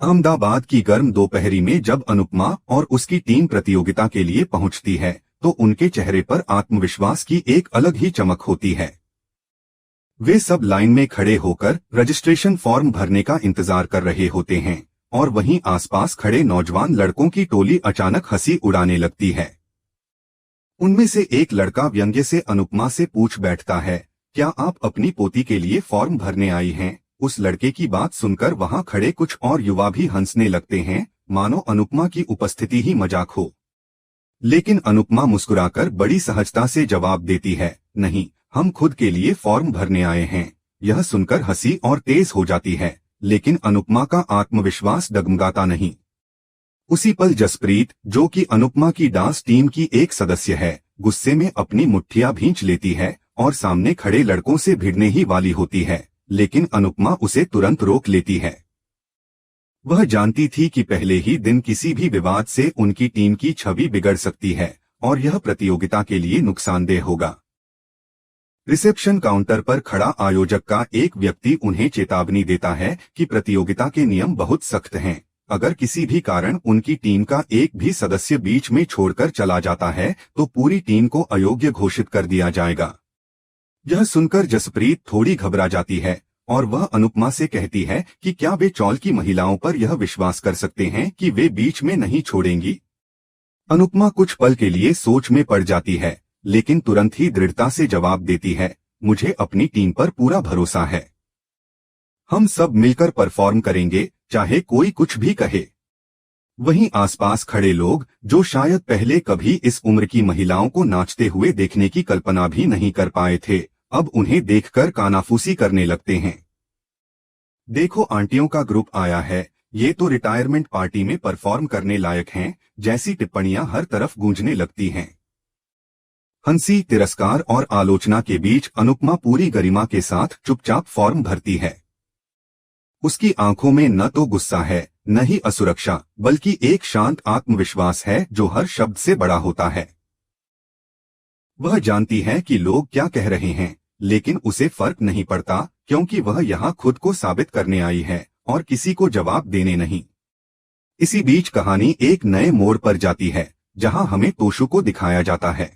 अहमदाबाद की गर्म दोपहरी में जब अनुपमा और उसकी टीम प्रतियोगिता के लिए पहुंचती है तो उनके चेहरे पर आत्मविश्वास की एक अलग ही चमक होती है। वे सब लाइन में खड़े होकर रजिस्ट्रेशन फॉर्म भरने का इंतजार कर रहे होते हैं और वहीं आसपास खड़े नौजवान लड़कों की टोली अचानक हंसी उड़ाने लगती है। उनमें से एक लड़का व्यंग्य से अनुपमा से पूछ बैठता है, क्या आप अपनी पोती के लिए फॉर्म भरने आई हैं? उस लड़के की बात सुनकर वहां खड़े कुछ और युवा भी हंसने लगते हैं, मानो अनुपमा की उपस्थिति ही मजाक हो। लेकिन अनुपमा मुस्कुराकर बड़ी सहजता से जवाब देती है, नहीं, हम खुद के लिए फॉर्म भरने आए हैं। यह सुनकर हंसी और तेज हो जाती है, लेकिन अनुपमा का आत्मविश्वास डगमगाता नहीं। उसी पल जसप्रीत, जो कि अनुपमा की डांस टीम की एक सदस्य है, गुस्से में अपनी मुट्ठियां भींच लेती है और सामने खड़े लड़कों से भिड़ने ही वाली होती है, लेकिन अनुपमा उसे तुरंत रोक लेती है। वह जानती थी कि पहले ही दिन किसी भी विवाद से उनकी टीम की छवि बिगड़ सकती है और यह प्रतियोगिता के लिए नुकसानदेह होगा। रिसेप्शन काउंटर पर खड़ा आयोजक का एक व्यक्ति उन्हें चेतावनी देता है कि प्रतियोगिता के नियम बहुत सख्त हैं। अगर किसी भी कारण उनकी टीम का एक भी सदस्य बीच में छोड़कर चला जाता है तो पूरी टीम को अयोग्य घोषित कर दिया जाएगा। यह सुनकर जसप्रीत थोड़ी घबरा जाती है और वह अनुपमा से कहती है कि क्या वे चौल की महिलाओं पर यह विश्वास कर सकते हैं कि वे बीच में नहीं छोड़ेंगी। अनुपमा कुछ पल के लिए सोच में पड़ जाती है, लेकिन तुरंत ही दृढ़ता से जवाब देती है, मुझे अपनी टीम पर पूरा भरोसा है। हम सब मिलकर परफॉर्म करेंगे, चाहे कोई कुछ भी कहे। वहीं आसपास खड़े लोग, जो शायद पहले कभी इस उम्र की महिलाओं को नाचते हुए देखने की कल्पना भी नहीं कर पाए थे, अब उन्हें देखकर कानाफूसी करने लगते हैं। देखो, आंटियों का ग्रुप आया है, ये तो रिटायरमेंट पार्टी में परफॉर्म करने लायक हैं, जैसी टिप्पणियां हर तरफ गूंजने लगती हैं। हंसी, तिरस्कार और आलोचना के बीच अनुपमा पूरी गरिमा के साथ चुपचाप फॉर्म भरती है। उसकी आंखों में न तो गुस्सा है, न ही असुरक्षा, बल्कि एक शांत आत्मविश्वास है जो हर शब्द से बड़ा होता है। वह जानती है कि लोग क्या कह रहे हैं, लेकिन उसे फर्क नहीं पड़ता, क्योंकि वह यहाँ खुद को साबित करने आई है और किसी को जवाब देने नहीं। इसी बीच कहानी एक नए मोड़ पर जाती है, जहाँ हमें तोशु को दिखाया जाता है।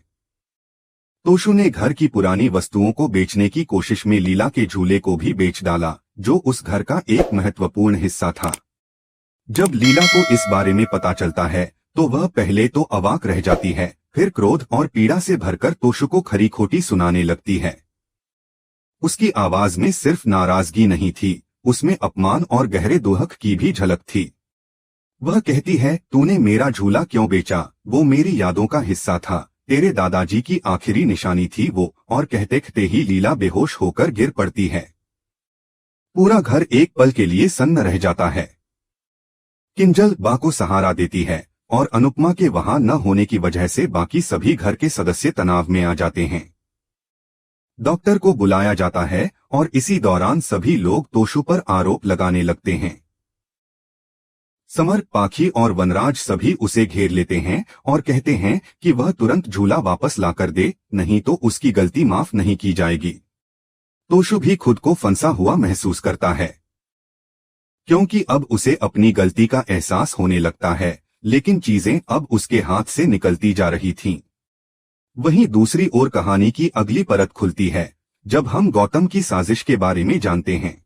तोशु ने घर की पुरानी वस्तुओं को बेचने की कोशिश में लीला के झूले को भी बेच डाला, जो उस घर का एक महत्वपूर्ण हिस्सा था। जब लीला को इस बारे में पता चलता है तो वह पहले तो अवाक रह जाती है, फिर क्रोध और पीड़ा से भरकर तोशु को खरी खोटी सुनाने लगती है। उसकी आवाज में सिर्फ नाराजगी नहीं थी, उसमें अपमान और गहरे दुख की भी झलक थी। वह कहती है, तूने मेरा झूला क्यों बेचा? वो मेरी यादों का हिस्सा था, तेरे दादाजी की आखिरी निशानी थी वो। और कहते कहते ही लीला बेहोश होकर गिर पड़ती है। पूरा घर एक पल के लिए सन्न रह जाता है। किंजल बा को सहारा देती है और अनुपमा के वहां न होने की वजह से बाकी सभी घर के सदस्य तनाव में आ जाते हैं। डॉक्टर को बुलाया जाता है और इसी दौरान सभी लोग तोशु पर आरोप लगाने लगते हैं। समर, पाखी और वनराज सभी उसे घेर लेते हैं और कहते हैं कि वह तुरंत झूला वापस ला कर दे, नहीं तो उसकी गलती माफ नहीं की जाएगी। तोशु भी खुद को फंसा हुआ महसूस करता है, क्योंकि अब उसे अपनी गलती का एहसास होने लगता है, लेकिन चीजें अब उसके हाथ से निकलती जा रही थीं। वहीं दूसरी ओर कहानी की अगली परत खुलती है, जब हम गौतम की साजिश के बारे में जानते हैं।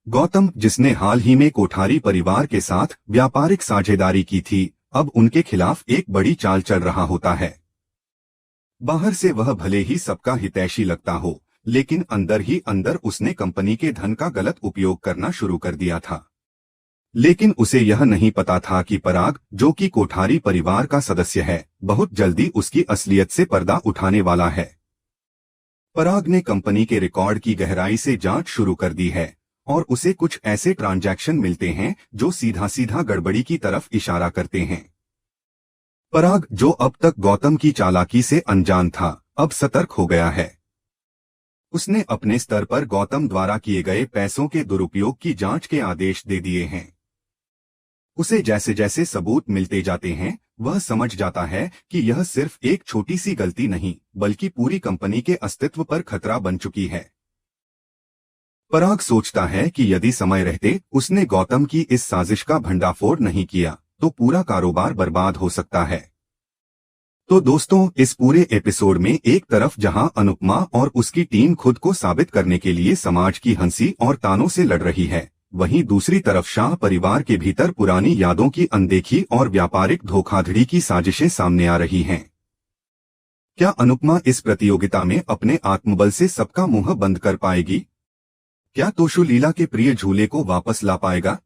गौतम, जिसने हाल ही में कोठारी परिवार के साथ व्यापारिक साझेदारी की थी, अब उनके खिलाफ एक बड़ी चाल चल रहा होता है। बाहर से वह भले ही सबका हितैषी लगता हो, लेकिन अंदर ही अंदर उसने कंपनी के धन का गलत उपयोग करना शुरू कर दिया था। लेकिन उसे यह नहीं पता था कि पराग, जो कि कोठारी परिवार का सदस्य है, बहुत जल्दी उसकी असलियत से पर्दा उठाने वाला है। पराग ने कंपनी के रिकॉर्ड की गहराई से जांच शुरू कर दी है और उसे कुछ ऐसे ट्रांजैक्शन मिलते हैं जो सीधा सीधा गड़बड़ी की तरफ इशारा करते हैं। पराग, जो अब तक गौतम की चालाकी से अनजान था, अब सतर्क हो गया है। उसने अपने स्तर पर गौतम द्वारा किए गए पैसों के दुरुपयोग की जांच के आदेश दे दिए हैं। उसे जैसे जैसे सबूत मिलते जाते हैं, वह समझ जाता है कि यह सिर्फ एक छोटी सी गलती नहीं, बल्कि पूरी कंपनी के अस्तित्व पर खतरा बन चुकी है। पराग सोचता है कि यदि समय रहते उसने गौतम की इस साजिश का भंडाफोड़ नहीं किया तो पूरा कारोबार बर्बाद हो सकता है। तो दोस्तों, इस पूरे एपिसोड में एक तरफ जहां अनुपमा और उसकी टीम खुद को साबित करने के लिए समाज की हंसी और तानों से लड़ रही है, वहीं दूसरी तरफ शाह परिवार के भीतर पुरानी यादों की अनदेखी और व्यापारिक धोखाधड़ी की साजिशें सामने आ रही हैं। क्या अनुपमा इस प्रतियोगिता में अपने आत्मबल से सबका मुंह बंद कर पाएगी? क्या तोशु लीला के प्रिय झूले को वापस ला पाएगा?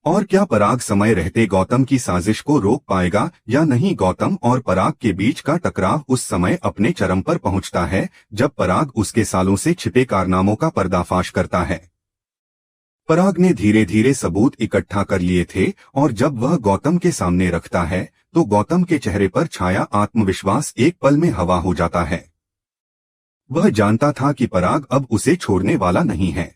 और क्या पराग समय रहते गौतम की साजिश को रोक पाएगा या नहीं? गौतम और पराग के बीच का टकराव उस समय अपने चरम पर पहुंचता है जब पराग उसके सालों से छिपे कारनामों का पर्दाफाश करता है। पराग ने धीरे धीरे सबूत इकट्ठा कर लिए थे और जब वह गौतम के सामने रखता है तो गौतम के चेहरे पर छाया आत्मविश्वास एक पल में हवा हो जाता है। वह जानता था कि पराग अब उसे छोड़ने वाला नहीं है।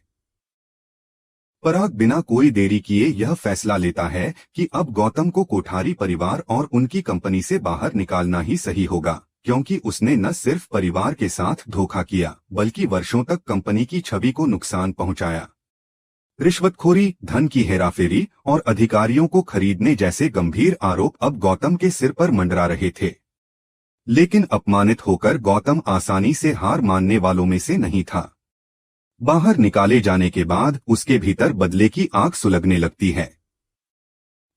पराग बिना कोई देरी किए यह फैसला लेता है कि अब गौतम को कोठारी परिवार और उनकी कंपनी से बाहर निकालना ही सही होगा, क्योंकि उसने न सिर्फ परिवार के साथ धोखा किया बल्कि वर्षों तक कंपनी की छवि को नुकसान पहुंचाया। रिश्वतखोरी, धन की हेराफेरी और अधिकारियों को खरीदने जैसे गंभीर आरोप अब गौतम के सिर पर मंडरा रहे थे। लेकिन अपमानित होकर गौतम आसानी से हार मानने वालों में से नहीं था। बाहर निकाले जाने के बाद उसके भीतर बदले की आग सुलगने लगती है।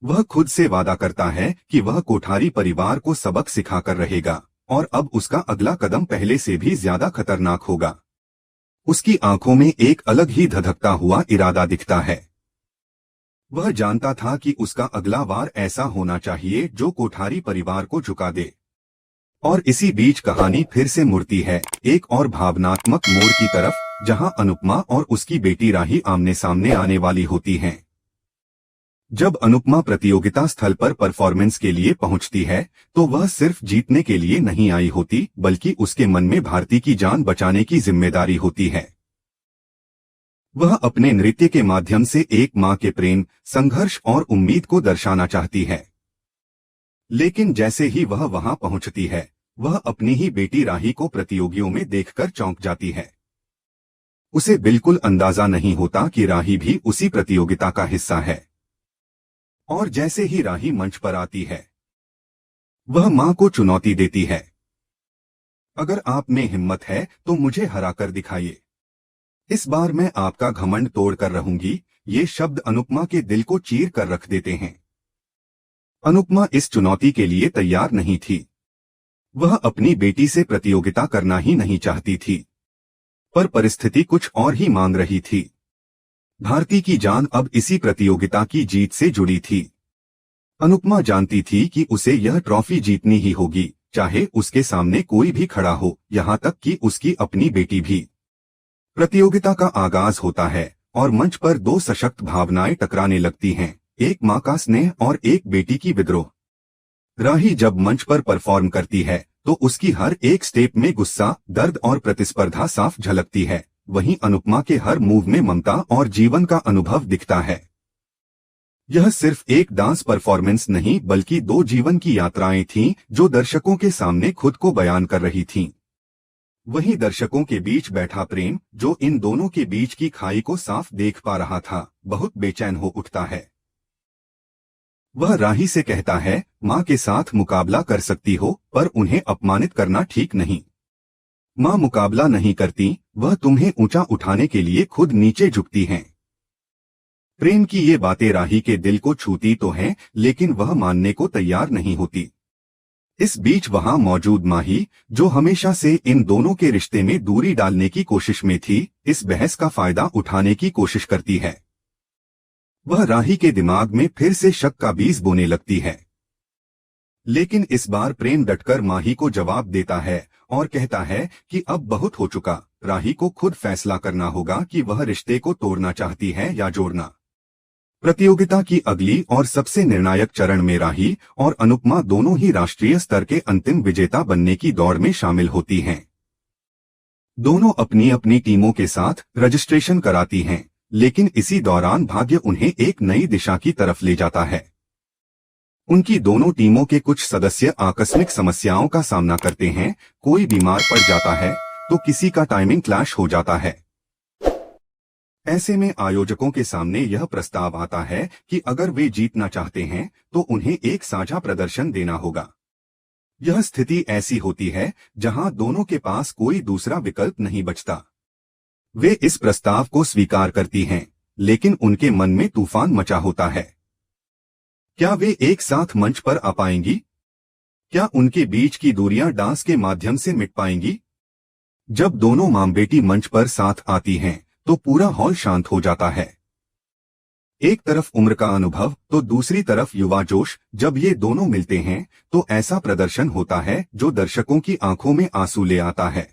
वह खुद से वादा करता है कि वह कोठारी परिवार को सबक सिखाकर रहेगा और अब उसका अगला कदम पहले से भी ज्यादा खतरनाक होगा। उसकी आंखों में एक अलग ही धधकता हुआ इरादा दिखता है। वह जानता था कि उसका अगला वार ऐसा होना चाहिए जो कोठारी परिवार को झुका दे। और इसी बीच कहानी फिर से मुड़ती है एक और भावनात्मक मोड़ की तरफ, जहां अनुपमा और उसकी बेटी राही आमने सामने आने वाली होती हैं। जब अनुपमा प्रतियोगिता स्थल पर परफॉर्मेंस के लिए पहुंचती है तो वह सिर्फ जीतने के लिए नहीं आई होती, बल्कि उसके मन में भारती की जान बचाने की जिम्मेदारी होती है। वह अपने नृत्य के माध्यम से एक मां के प्रेम, संघर्ष और उम्मीद को दर्शाना चाहती है। लेकिन जैसे ही वह वहां पहुंचती है, वह अपनी ही बेटी राही को प्रतियोगियों में देखकर चौंक जाती है। उसे बिल्कुल अंदाजा नहीं होता कि राही भी उसी प्रतियोगिता का हिस्सा है। और जैसे ही राही मंच पर आती है, वह मां को चुनौती देती है, अगर आप में हिम्मत है तो मुझे हराकर दिखाइए। इस बार मैं आपका घमंड तोड़ कर रहूंगी। ये शब्द अनुपमा के दिल को चीर कर रख देते हैं। अनुपमा इस चुनौती के लिए तैयार नहीं थी। वह अपनी बेटी से प्रतियोगिता करना ही नहीं चाहती थी, पर परिस्थिति कुछ और ही मांग रही थी। भारती की जान अब इसी प्रतियोगिता की जीत से जुड़ी थी। अनुपमा जानती थी कि उसे यह ट्रॉफी जीतनी ही होगी, चाहे उसके सामने कोई भी खड़ा हो, यहाँ तक कि उसकी अपनी बेटी भी। प्रतियोगिता का आगाज होता है और मंच पर दो सशक्त भावनाएं टकराने लगती हैं, एक मां का स्नेह और एक बेटी की विद्रोह। राही जब मंच पर परफॉर्म करती है तो उसकी हर एक स्टेप में गुस्सा, दर्द और प्रतिस्पर्धा साफ झलकती है। वहीं अनुपमा के हर मूव में ममता और जीवन का अनुभव दिखता है। यह सिर्फ एक डांस परफॉर्मेंस नहीं, बल्कि दो जीवन की यात्राएं थीं जो दर्शकों के सामने खुद को बयान कर रही थीं। वहीं दर्शकों के बीच बैठा प्रेम, जो इन दोनों के बीच की खाई को साफ देख पा रहा था, बहुत बेचैन हो उठता है। वह राही से कहता है, मां के साथ मुकाबला कर सकती हो, पर उन्हें अपमानित करना ठीक नहीं। मां मुकाबला नहीं करती, वह तुम्हें ऊंचा उठाने के लिए खुद नीचे झुकती हैं। प्रेम की ये बातें राही के दिल को छूती तो हैं, लेकिन वह मानने को तैयार नहीं होती। इस बीच वहां मौजूद माही, जो हमेशा से इन दोनों के रिश्ते में दूरी डालने की कोशिश में थी, इस बहस का फायदा उठाने की कोशिश करती है। वह राही के दिमाग में फिर से शक का बीज बोने लगती है। लेकिन इस बार प्रेम डटकर माही को जवाब देता है और कहता है कि अब बहुत हो चुका, राही को खुद फैसला करना होगा कि वह रिश्ते को तोड़ना चाहती है या जोड़ना। प्रतियोगिता की अगली और सबसे निर्णायक चरण में राही और अनुपमा दोनों ही राष्ट्रीय स्तर के अंतिम विजेता बनने की दौड़ में शामिल होती हैं। दोनों अपनी अपनी टीमों के साथ रजिस्ट्रेशन कराती हैं, लेकिन इसी दौरान भाग्य उन्हें एक नई दिशा की तरफ ले जाता है। उनकी दोनों टीमों के कुछ सदस्य आकस्मिक समस्याओं का सामना करते हैं। कोई बीमार पड़ जाता है तो किसी का टाइमिंग क्लैश हो जाता है। ऐसे में आयोजकों के सामने यह प्रस्ताव आता है कि अगर वे जीतना चाहते हैं तो उन्हें एक साझा प्रदर्शन देना होगा। यह स्थिति ऐसी होती है जहां दोनों के पास कोई दूसरा विकल्प नहीं बचता। वे इस प्रस्ताव को स्वीकार करती हैं, लेकिन उनके मन में तूफान मचा होता है। क्या वे एक साथ मंच पर आ पाएंगी? क्या उनके बीच की दूरियां डांस के माध्यम से मिट पाएंगी? जब दोनों मां बेटी मंच पर साथ आती हैं, तो पूरा हॉल शांत हो जाता है। एक तरफ उम्र का अनुभव तो दूसरी तरफ युवा जोश। जब ये दोनों मिलते हैं तो ऐसा प्रदर्शन होता है जो दर्शकों की आंखों में आंसू ले आता है।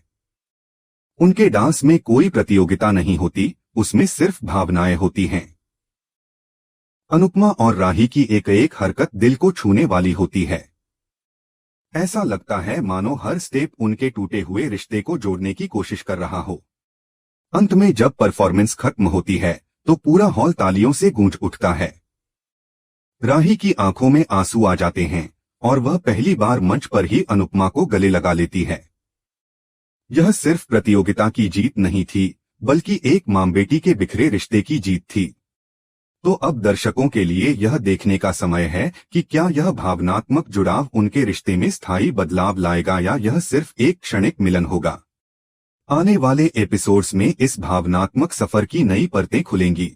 उनके डांस में कोई प्रतियोगिता नहीं होती, उसमें सिर्फ भावनाएं होती हैं। अनुपमा और राही की एक एक हरकत दिल को छूने वाली होती है। ऐसा लगता है मानो हर स्टेप उनके टूटे हुए रिश्ते को जोड़ने की कोशिश कर रहा हो। अंत में जब परफॉर्मेंस खत्म होती है तो पूरा हॉल तालियों से गूंज उठता है। राही की आंखों में आंसू आ जाते हैं और वह पहली बार मंच पर ही अनुपमा को गले लगा लेती है। यह सिर्फ प्रतियोगिता की जीत नहीं थी, बल्कि एक मां बेटी के बिखरे रिश्ते की जीत थी। तो अब दर्शकों के लिए यह देखने का समय है कि क्या यह भावनात्मक जुड़ाव उनके रिश्ते में स्थायी बदलाव लाएगा या यह सिर्फ एक क्षणिक मिलन होगा। आने वाले एपिसोड्स में इस भावनात्मक सफर की नई परतें खुलेंगी।